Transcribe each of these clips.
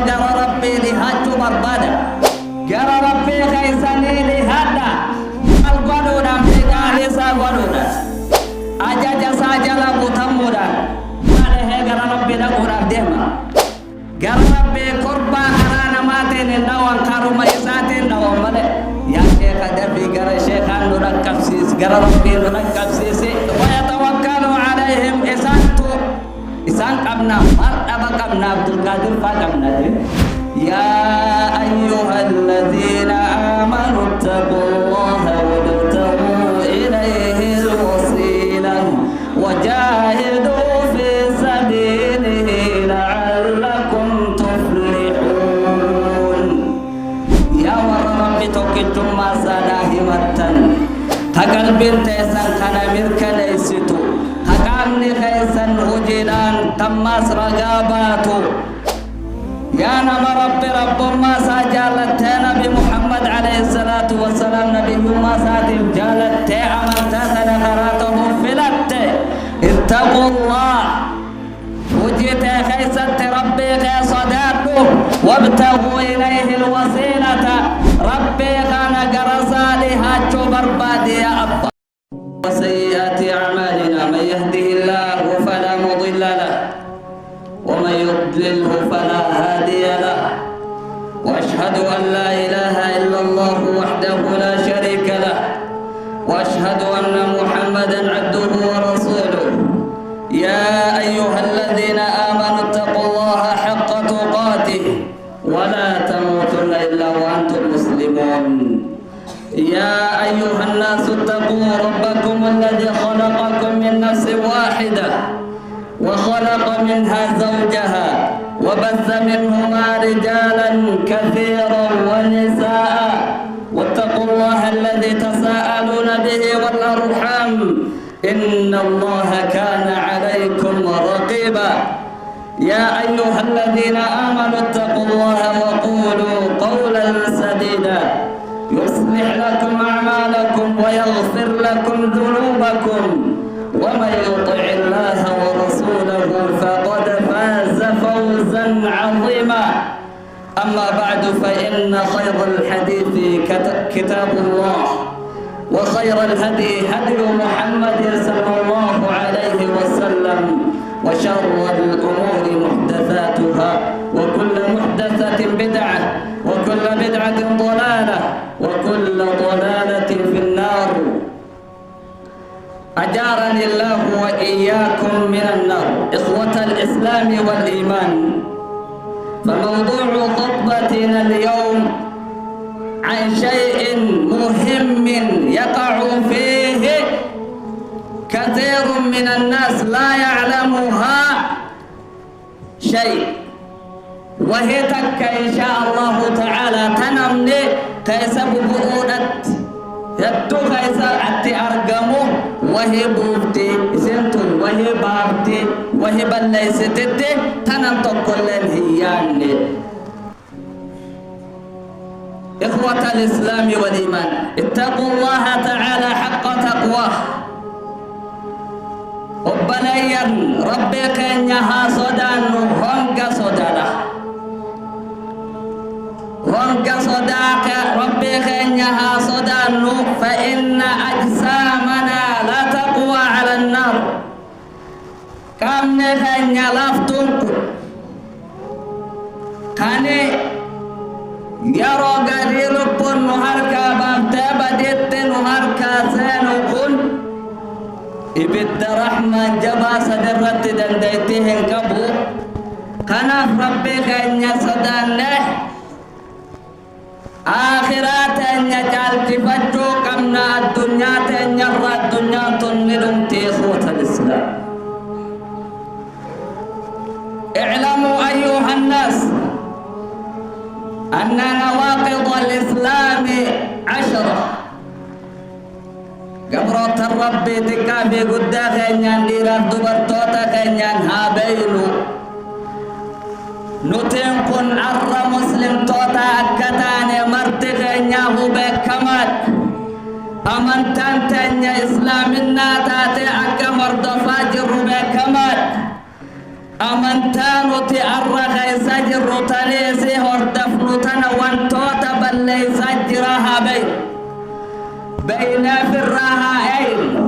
gara rabbi lihachu barbada gara rabbi khaisani lihada al godudan fikali sa godudan ajaja sajala butamudan ada he gara rabbi da quran dema gara rabbi qurba arana matene dawan karuma isate dawan male ya sheikh dabi gara sheikh anu rakafsis gara rabbi anu rakafsis wa yatawakkalu alaihim isantu isan qabna martaba qabna abdul qadir fa qabna ya ayyuhalladzina amanu taqullaha wabtaghu ilayhi alwasila wajahidu fi sabilihi la'allakum tuflihun ya rabbi tokitum masadahimatan takal binte san kana mirkalaysitu hakamni khaysan hujidan tammas ragabatu ya nama rabbi rabbumma sajalat nabi muhammad alaihi salatu wassalam nabi umma sadim jalat amalta sadaqaratuhu filat ittaqullah wujita khaysat rabbi khasadatu wabtaghu ilayhi alwasilata rabbi kana garasali hachu barbadi ya abba وسيئات أعمالنا من يهده الله فلا مضل له ومن يضلله فلا هادي له وأشهد أن لا إله إلا الله وحده لا شريك له وأشهد أن محمدا عبده ورسوله يا أيها الذين آمنوا اتقوا الله حق تقاته ولا تموتن إلا وأنتم مسلمون يا أيها الناس اتقوا ربكم الذي خلقكم من نفس واحدة وخلق منها زوجها وبث منهما رجالا كثيرا ونساء واتقوا الله الذي تساءلون به والأرحام إن الله كان عليكم رقيبا يا أيها الذين آمنوا اتقوا الله وقولوا قولا سديدا يصلح لكم أعمالكم ويغفر لكم ذنوبكم ومن يطع الله ورسوله فقد فاز فوزا عظيما أما بعد فإن خير الحديث كتاب الله وخير الهدي هدي محمد صلى الله عليه وسلم وشر الأمور محدثاتها وكل محدثة بدعة وكل بدعة ضلالة وكل ضلالة في النار أجارني الله وإياكم من النار إخوة الإسلام والإيمان فموضوع خطبتنا اليوم عن شيء مهم يقع فيه كثير من الناس لا يعلمها شيء وهي تك إن شاء الله تعالى تنمني كيسب بؤودت يدو كيسا أتي أرقمو وهي بوفتي سنتو وهي بابتي وهي بليستتي تنم تقول الهيان إخوة الإسلام والإيمان اتقوا الله تعالى حق تقواه وبلين ربك إنها صدان هنك صدانا هنك صداك ربك إنها صدان فإن أجسامنا لا تقوى على النار كم نخن يلفتن كان يرى قريل بن نهارك بابتبدت نهارك سينكن إبت رحمة جبا صدرت دنديتهن كبو كنف ربك إن يصدان له آخرات إن يجعل تفتو كمنا الدنيا إن يرى الدنيا تنلم تيخوة الإسلام اعلموا أيها الناس أن نواقض الإسلام 10 قبرات الرب تكافي قد خينيان ديرا دبرتوتا خينيان هابينو نتين كن عر مسلم توتا أكتاني مرت خينياه بكمات أمنتان تنيا إسلامنا تاتي أكا مرد فاجر بكمات أمنتان وتي عر خينيان balleessa jirru taneesee hordofnu tana wantoota balleessaa jira haa beeynaa firraa haa eeynu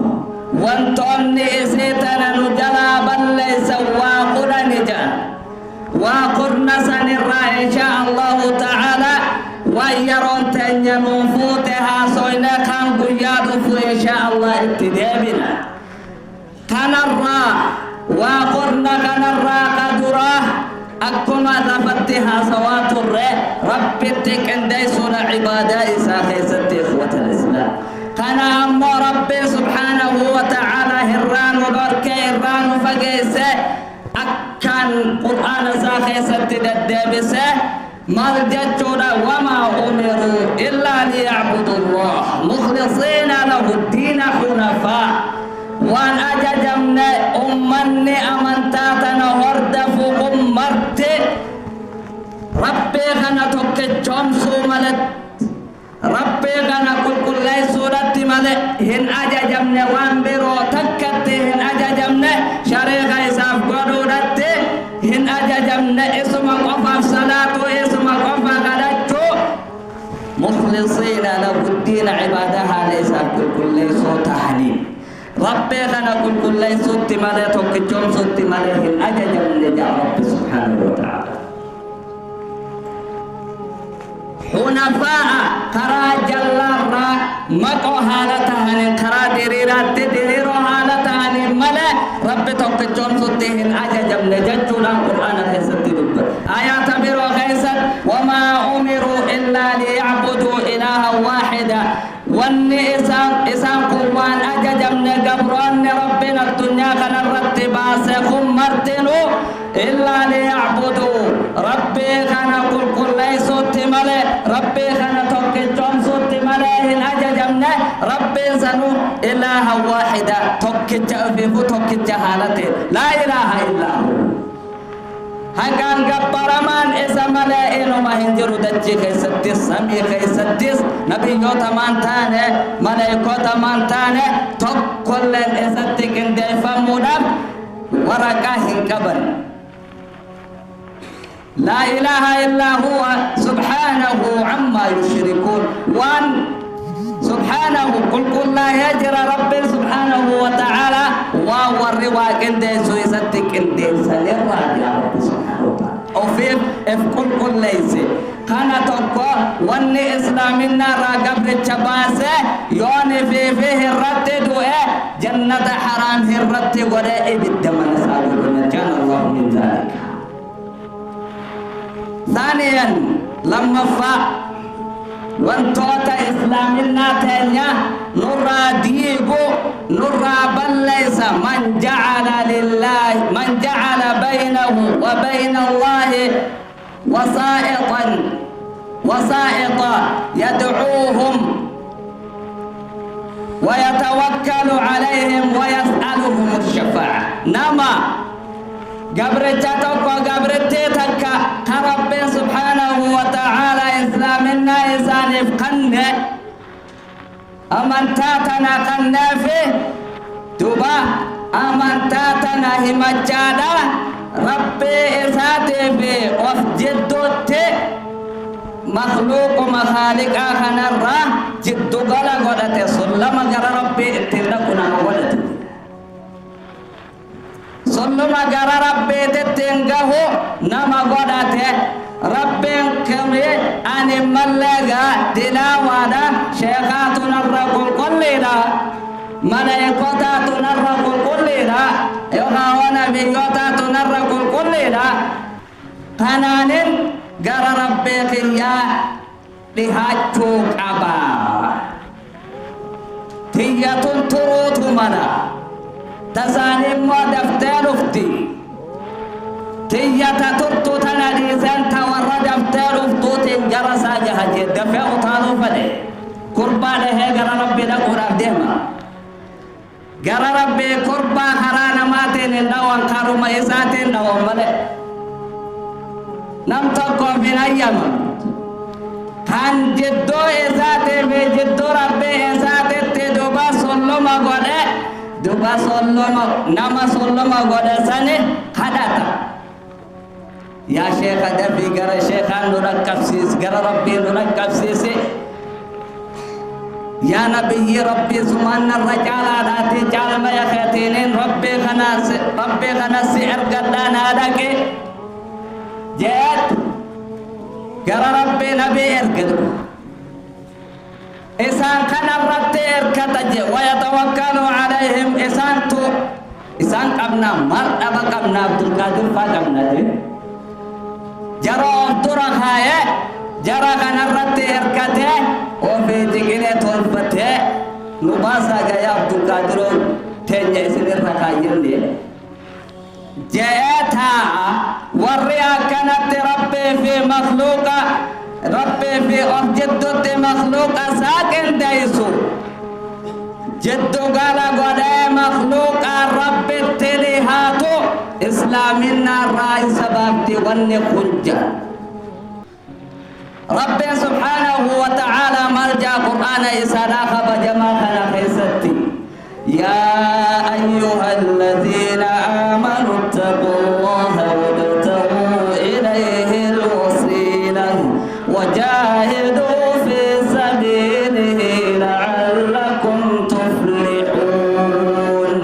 wantoonni isii tana nu jalaa balleessa waa kudhani jedhan waa kudna sanirraa inshaa Allahu ta'aalaa waan yeroon teenya nuun fuute haasoyne kan guyyaa dhufu inshaa Allah itti deebina kanarraa waa kudna kanarraa ka duraa akkuma lafatti haasawaa turre rabbitti qindeessuudha cibaadaa isaa keessatti ikhwatal islaam kana ammoo rabbi subhaanahu wa ta'aalaa hirraan dhorkee irraan fageesse akkan qur'aana isaa keessatti deddeebise maal jechuudha wamaa umiruu illaa liya'budu Allah mukhlisiina lahu ddiina hunafaa waan ajajamne ummanni amantaa tana hordofu ummarte rabbii kana tokkichoomsuu malet rabbii kana qulqulleessuudhatti male hin ajajamne waan biroo takkatti hin ajajamne shariika isaaf godhuudhatti hin ajajamne isuma qofaaf salaatu isuma qofa kadhachuu mukhlisiina lahu ddiina cibaadaa haala isaaf qulqulleessuu tahaniin rabbi kana qulqulleessuutti malee tokkichoomsuutti malee hin ajajamne jaa rabbi subhaanahu wa ta'ala hunafaa karaa jallaarraa maqoo haala tahaniin karaa diriiraatti diriiroo haala tahaniin malee rabbi tokkichoomsuutti hin ajajamne jechuudhaan qur'aana keessatti dubbata aayaata biroo keessatti wamaa umiruu illaa liya'buduu ilaahan waahida wanni isaan kun waan ajajamne gabroonni rabbiin addunyaa kanarratti baase kun martinuu illaa liya'buduu rabbii kana qulqulleessuutti malee rabbii kana tokkichoomsuutti malee hin ajajamne rabbiin sanuu ilaahan waahida tokkicha ofiifu tokkicha haalateen laa ilaaha illaa hu haqaan gabbaramaan isa malee inuma hin jiru dachii keessattis samii keessattis nabiyyoota maan taane maleeykota maan taane tokkolleen isatti qindeeffamuudhaaf waraqaa hin qaban لا إله إلا هو سبحانه عما يشركون وان سبحانه قل لا يجرى رب سبحانه وتعالى وهو الرواق انديسو يصدق انديسا للراد يا رب سبحانه وتعالى وفيف قل ليس كان تقوى واني إسلامنا راقب الشباسة يوني فيه الرد دوئة جنة حرام الرد ورائب الدم نسأل ونجان الله من ذلك ثانيا لما فاق وانتوتا إسلامنا تانيا نرى ديقو نرى بليس من جعل بينه وبين الله وسائطا يدعوهم ويتوكل عليهم ويسألهم الشفاعة نما قبرتك وقبرتك كرب سبحانه وتعالى إسلامنا إنسان يفقنه أمنتاتنا قناه فيه دوبا أمنتاتنا همجادا ربي إساتي فيه وفجدوت مخلوق مخالق آخنا الراه جدو قلا قدت سلما قرى ربي اتلقنا قدت سلما قرى ربي تتنقه نما قدت ربي كمي أن ملغا دلاوانا شيخاتنا الرقل كلنا ملائكتاتنا الرقل كلنا يغاونا بيوتاتنا الرقل كلنا قنانين قرى ربي قيا لهاتوك أبا تياتون تروت منا تسانيم ودفتر افتي تياتا ترتو تناديسان تورى دفتر افتوتين قرى ساجها جد دفع طالو فدي قربان هي قرى ربي لقرى ديما قرى ربي قربان حرانا ماتين النوان كاروما إساتين نوان ملك نم تقوم في الأيام كان جدو إساتي في جدو ربي إساتي تدوبا سلما قده دوبا سلما نما سلما قده سنه حداتا يا شيخ دفي قرى شيخان نركب سيس قرى ربي نركب سيسي يا نبي ربي زمان الرجال عاداتي جال ما يخيتينين ربي خناس ارقدان هذاك جات قرى ربي نبي ارقد إسان كان الرد اركتج ويتوكلوا عليهم إسان قبنا مرأة قبنا عبد القادر فاقبنا دي جرى أفضرا خاية جرى كان الرد اركته وفي تقنية والفتة نباسا قيا عبد القادر تنجي سنر رخاين دي جاءتها وريا كانت ربي في مخلوقة ربي في جدة مخلوق ساكن دايسو جدو قال قد مخلوق رب التليهاتو إسلامنا الرأي سبب دي ونخنجا رب سبحانه وتعالى مرجع قرآن إساناخ بجماعنا خيستي يا أيها الذين آمنوا اتقوا الله وابتغوا إليه الوسيلة وجاهدوا في سبيله لعلكم تفلحون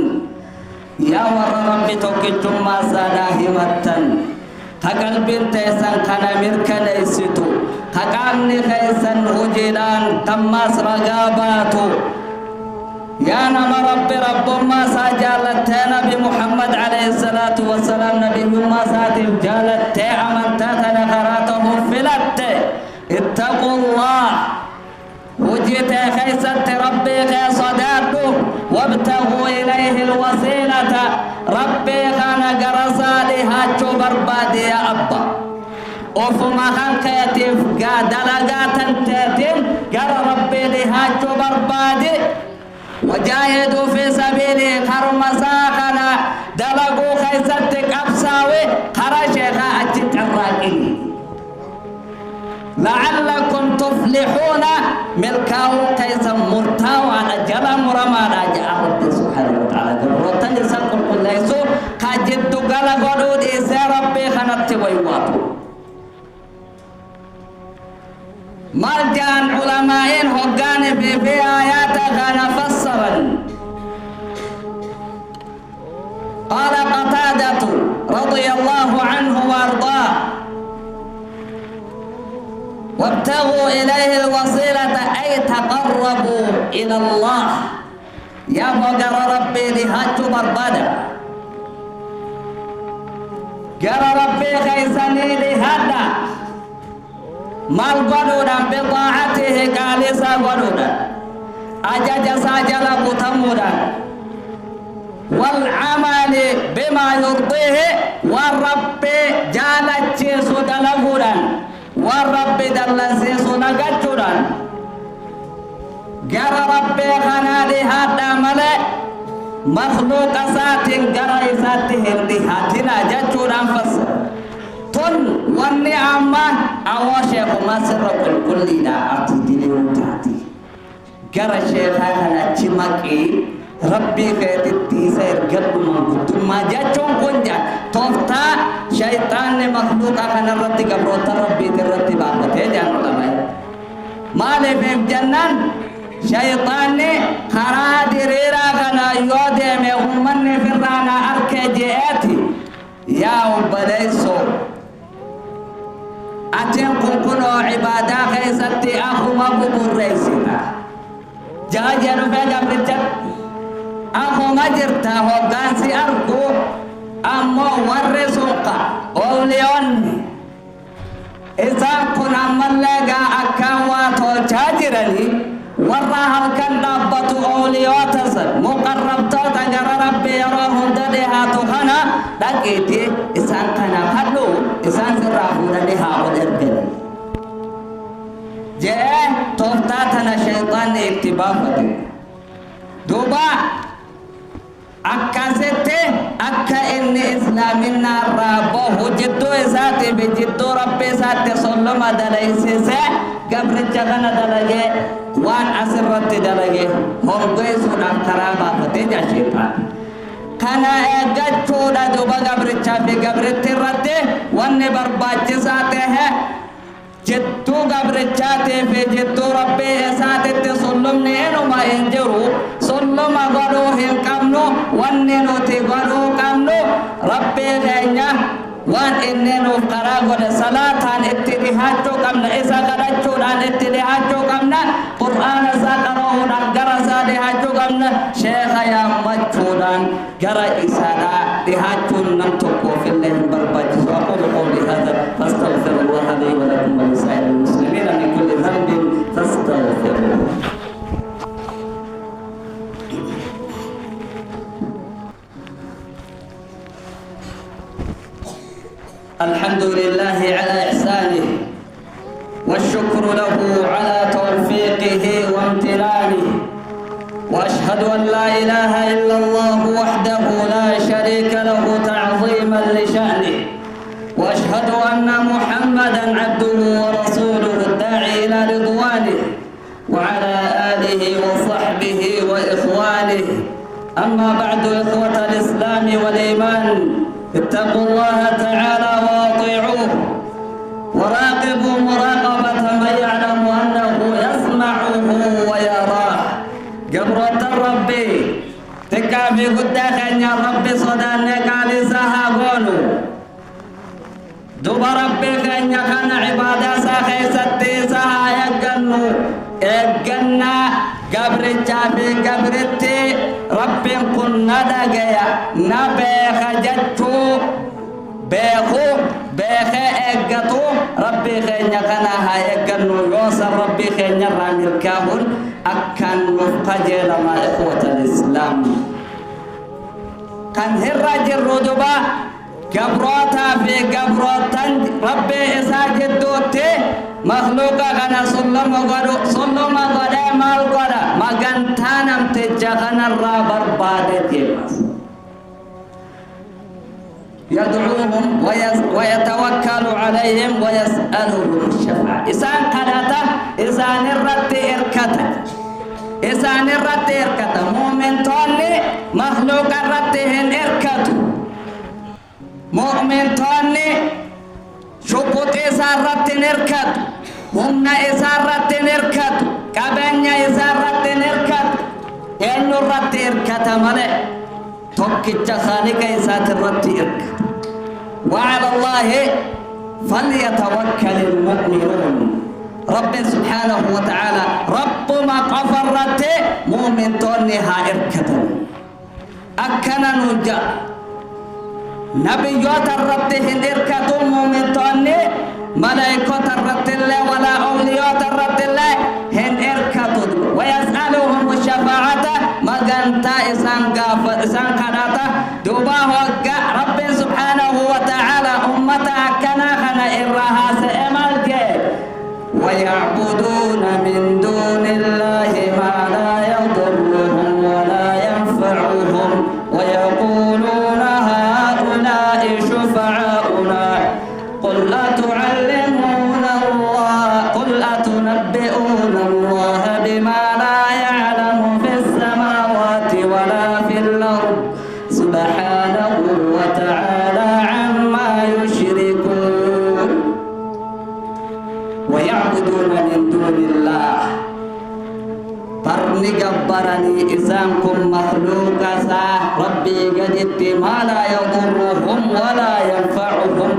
يا ور ربي توكيتم ما سداهمتن تقلب تيسان كان مركن يسيتو تقامني خيسن هجيدان تماس رقاباتو يا نما رب ما سجالت نبي محمد عليه الصلاة والسلام نبي ما ساتف جالت أمنتات نخراته فلت اتقوا الله وجيت خيست ربي صداته وابتغوا إليه الوسيلة ربي خان قرصالي هاتشو بربادي يا أبا وفما خان كيتف دلقات تاتم قال ربي لهاتشو بربادي وجاهدوا في سبيله خرم ساخنا دلقوا خيستك أبساوي خرشيخا أجت الراقين لعلكم تفلحون ملكاو كيسا مرتاو على جلم رمانا جاء رب سبحانه وتعالى قررتن يساقل كل يسو قاجد قال قدود إيسا ربي خنبت ويواتو مرجان علماء هقان في آيات كان فسرا قال قتادة رضي الله عنه وارضاه وابتغوا إليه الوسيلة أي تقربوا إلى الله يا بقر ربي لهاج بربادة قال ربي خيسني لهذا مال قدودا بطاعته قالسا قدودا أجج ساجل متمودا والعمل بما يرضيه والرب جالت جيسو دلقودا والرب دلسيسو نقجودا قال ربي خنالي هذا ملئ مخلوق ساتين قرأي ساتهم لهاتنا ججودا فسر تن والنعمة أواشيخ مصر كل دا أتدلي وتاتي قرأ شيخا هنا تمكي ربي خيتي سير قلب من قدوم ما جاتشون كنجا توفتا شيطان مخلوق أخنا رتي قبروت ربي ترتي بابته جانو لماي مالي في جنان شيطان خراد ريرا خنا يودي من أمن فرانا أركي جئتي يا أبليسو أتين كنكنو عبادة خيستي أخو مبوب الرئيسنا جاجة نفاق بريتك أخو مجرتا هوغانسي أركو أمو ورسوقا أوليون إذا كنا ملقا أكاواتو جاجرني وراها كان ربطو أوليواتس مقربتو تجر ربي يراهم دديها تخنا دقيتي إسان كان خلو إسان سرافو دديها ودرقل جاء توفتاتنا شيطان اكتبافتي دوبا أكاسته أكا إن إسلامنا رابوه جدو إساتي بجدو ربي إساتي صلما دلائسيسي قبل الجغن دلائي وان أسرت دلائي هم قيسون أمترابا فتجا شيطان kana eeggachuudha duba gabrichaa fi gabritti irratti wanni barbaachisaa ta'e jettuu gabrichaatii fi jettuu rabbii isaatitti sullumni inuma hin jiru sulluma godhuu hin qabnu wanni nuti godhuu qabnu rabbii keenya waan inni nuuf karaa godhe salaataan itti dhihaachuu qabna isa kadhachuudhaan itti dhihaachuu qabna qur'aana isaa qara'uudhaan gara isaa dhihaachuu qabna sheekha yaammachuudhaan gara isaadhaa dhihaachuun nam tokkoof illee hin barbaachisu aqulu qawli hadha fastaghfirullaha li wa lakum wa lisa'iril muslimina min kulli dhanbin fastaghfiruhu. الحمد لله على إحسانه والشكر له على توفيقه وامتنانه وأشهد أن لا إله إلا الله وحده لا شريك له تعظيما لشأنه وأشهد أن محمدا عبده ورسوله الداعي إلى رضوانه وعلى آله وصحبه وإخوانه. أما بعد إخوة الإسلام والإيمان اتقوا الله تعالى واطيعوه وراقبوا مراقبة من يعلم أنه يسمعه ويراه. قبرة ربي تكافي قدك أن يا ربي صدانك على سهاقونه دوب ربي كان يكون عبادة ساخي ستي سها يقنو إقنا قبرتها في قبرتي ربي كنا دقيا نبيخ جدتو بيخو بيخ إقتو ربي خين يكنا هايقنو يوصل ربي خين يرامي الكاهن أكن مفقجل مع إخوة الإسلام كان هراج الرجبة قبروتا في قبروتا ربي إساجد دوتي مخلوقا كان سلم غدا مال غدا مغنتانم تجغن الرابر بادت يبس يدعوهم ويتوكل عليهم ويسألهم الشفاعة إسان قداتا إسان الرد إركتا مؤمن تولي مخلوق الرد هن إركتو مؤمن تولي شبط إسارة نركت هم إسارة نركت كبنيا إسارة نركت إنو رت إركت ملئ توكيت خالق إسات الرت إركت وعلى الله فليتوكل المؤمنون. رب سبحانه وتعالى رب ما قفر رت مؤمن تونها إركت أكنا نجا نبيات الرد هندركتم مؤمن توني ملائكة الرد الله ولا أولياء الرد الله هندركتم ويسألهم الشفاعة مغانتا إسان كداتا دوبا وقع رب سبحانه وتعالى أمتا كنا خنا إرها سئمال ويعبدون من دون الله ما لا يضرهم ولا ينفعهم ويقولون هؤلاء شفعاؤنا قل أتعلمون الله قل أتنبئون الله بما لا يعلم في السماوات ولا في الأرض سبحانه وتعالى عما يشركون. ويعبدون من دون الله برني جبرني إسامكم مخلوقا ربي قدت ما لا يضرهم ولا ينفعهم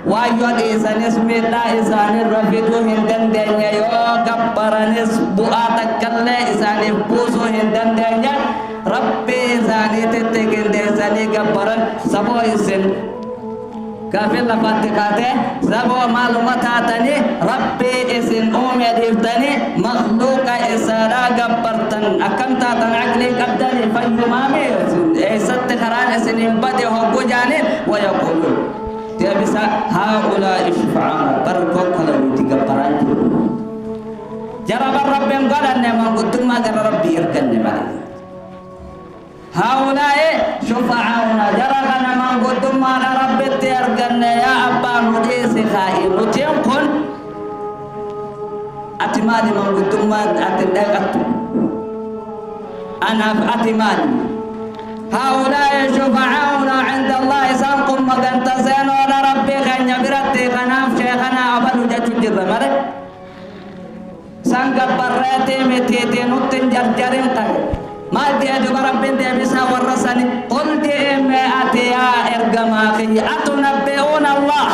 وأيضا إسان اسم الله إسان الرفيد هندن دنيا يو جبرني بؤاتك الله إسان بوسو هندن دنيا ربي إسان تتكين إسان جبرن سبو إسان كافر لفاتقاته سبو معلومات آتني ربي إسن أمي ديفتني مخلوق إسارا قبرتن أكم تاتن عقلي قبدني فيمامي إسات خران إسن ينبدي حقو جانين ويقولون تيبسا هؤلاء شفعانا بركو كلو تقبران جرب الرب ينقلن من قدر ما قرر ربي يركن مالي هؤلاء شفعاؤنا جرغنا من قدم على رب تيرغن يا أبا نجيس خائن نتيم كن أتمادي من قدم أتندقت أنا أتمادي هؤلاء شفعاؤنا عند الله سانكم مغنت سينو ربي خنيا برتي خناف شيخنا أبلو جاتو جرمر سانك براتي متيتي نوتن جرجرين تاي ما دي أجب ربين دي بسا ورساني قل دي إمي أتيا إرقما خي أتنبئون الله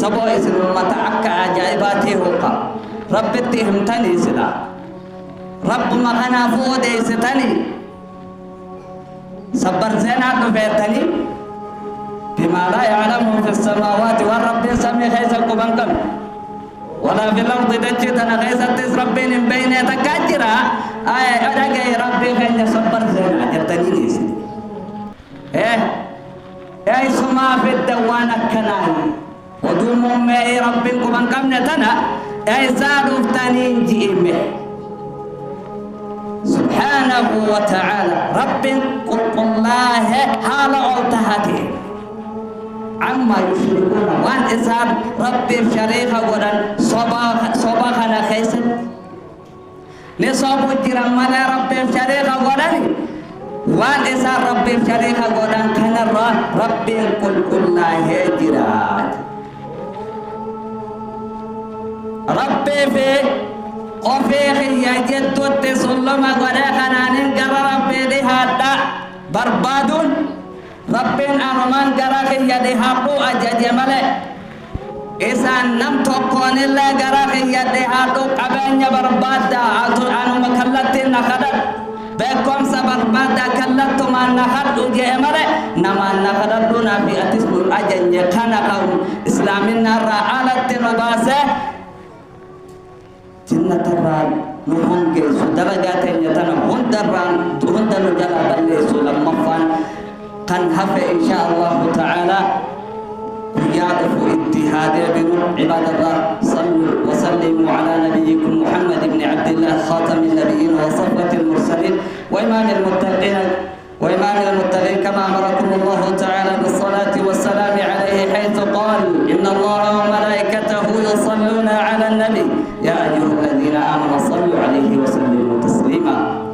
سبو إسر المتعكى عجائباتي هوقا رب اتهمتني سلا رب مغنى فودي ستني صبر زينات نفيتني بما لا يعلمه في السماوات والرب سمي خيسكم بنكم ولا في الأرض دجتنا خيسة ربين بين يتكاجرا أدقى ربي خيني صبر زينات جرتني نيسي سما في الدوان الكناي ودوم مئي ربكم بنكم نتنا زادوا فتانين جئمه سبحانه وتعالى رب قل الله حال عوتهاته عما يشركون وان إسان رب شريخ ودن صباحنا خيسن نصاب الجرم ملا رب شريخ ودن وان إسان رب شريخ ودن كان رب قل الله جرات رب في قفيخ يجدو تسلم غريخنانين قرر ربي لهذا بربادون ربين أرمان قرر يدهاقو أجج ملك إسان نم توقون الله قرر يدهاقو قبين بربادا أنو مكالتين نخدر بكم سبربادا كالتو ما نخد أجي ملك نما نخدر دونا في أتسل أجج خانقهم إسلامنا رعالة نباسه جنة الران نهون كيسو درجات يتنا هندر نجلا بلسو لما فان قن هفى إن شاء الله تعالى يعرف اتهاد بنور عباد الله صلوا وسلموا على نبيكم محمد بن عبد الله خاتم النبيين وصفوة المرسلين وإمام المتقين كما أمركم الله تعالى بالصلاة والسلام عليه حيث قال إن الله وملائكته يصلون على النبي يا أيها الذين آمنوا صلوا عليه وسلموا تسليما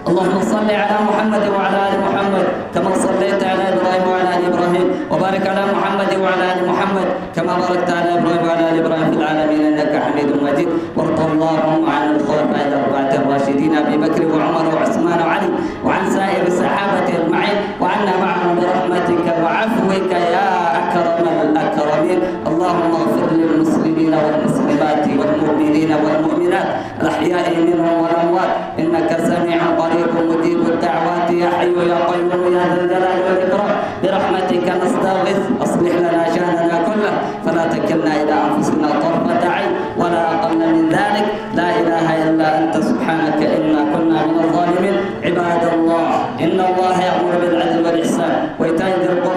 اللهم صل على محمد وعلى آل محمد كما صليت على إبراهيم وعلى آل إبراهيم وبارك على محمد وعلى آل محمد كما باركت على إبراهيم وعلى آل إبراهيم في العالمين إنك حميد مجيد وارض اللهم عن الخلفاء الأربعة الراشدين أبي بكر وعمر وعثمان وعلي وعن سائر الصحابة أجمعين وعنا معهم برحمتك وعفوك يا أكرم الأكرمين اللهم اغفر للمسلمين والمسلمات والمؤمنين والمؤمنات الأحياء منهم والأموات إنك سميع قريب مجيب الدعوات يا حي يا قيوم يا ذا الجلال والإكرام برحمتك نستغيث أصلح لنا شأننا كله فلا تكلنا إلى أنفسنا طرفة عين ولا أقل من ذلك لا إله إلا أنت سبحانك إنا كنا من الظالمين عباد الله إن الله يأمر بالعدل والإحسان وإيتاء ذي القربى